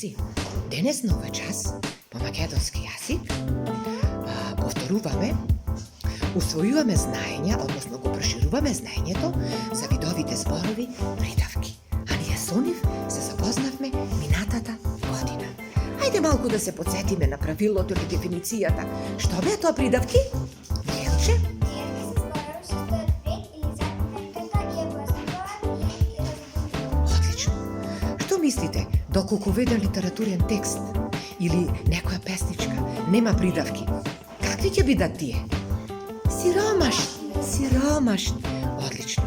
ученици, денес на овој час по македонски јазик повторуваме, усвојуваме знаења, односно го прошируваме знаењето за видовите зборови придавки. А ние со нив се запознавме минатата година. Ајде малку да се подсетиме на правилото или дефиницијата. Што беа тоа придавки? Милче? Одлично. Што мислите, доколку веден литературен текст или некоја песничка нема придавки, какви ќе бидат тие? Сиромашни. Одлично.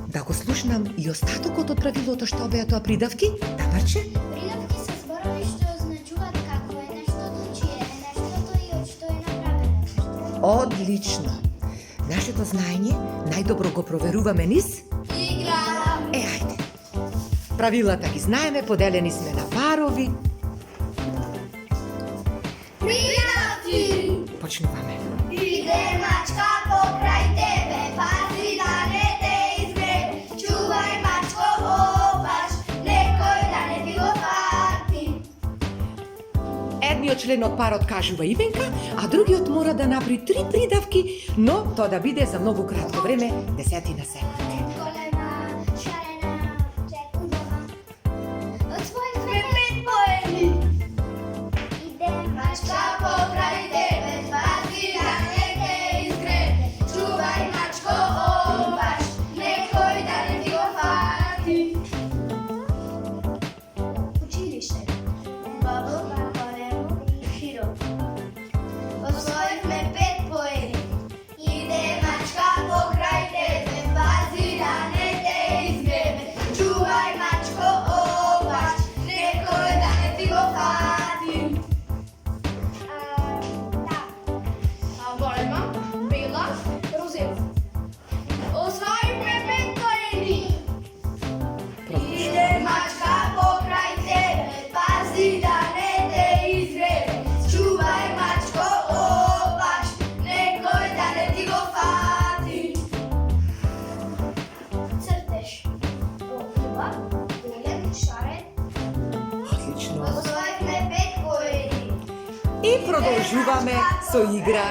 Да го слушнам и остатокот од правилото што беа тоа придавки? Тамарче? Придавки се зборови што означуваат како е нештото, чие е нештото и од што е направено. Одлично. Нашето знаење најдобро го проверуваме низ? Игра! Ајде. Правилата ги знаеме, поделени сме на парови. Придавки! Почнуваме. Иде мачка покрај тебе, пази да не те изгребе. Чувај мачко опаш, некој да не ти го фати. Едниот член од парот кажува именка, а другиот мора да направи 3 придавки, но тоа да биде за многу кратко време, 10 секунди. Голема, шарена, чекудова. Од својот пет поени. Иде мачка покрај тебе, пази да не те изгребе. Чувај мачко опаш, некој да не ти го фати. Училиште. Бабо, големо и широко. Освоивме 5 поени. Иде мачка покрај тебе, пази да не те изгребе. Чувај мачко опаш, некој да не ти го фати. Голема, бела, розова. Освоивме 5 поени. Иде мачка покрај тебе, пази да не те изгребе. Чувај мачко опаш, некој да не ти го фати. Цртеж. Потрeba, голем, шарен. Одлично. Освоивме 5 поени. И продолжуваме со игра.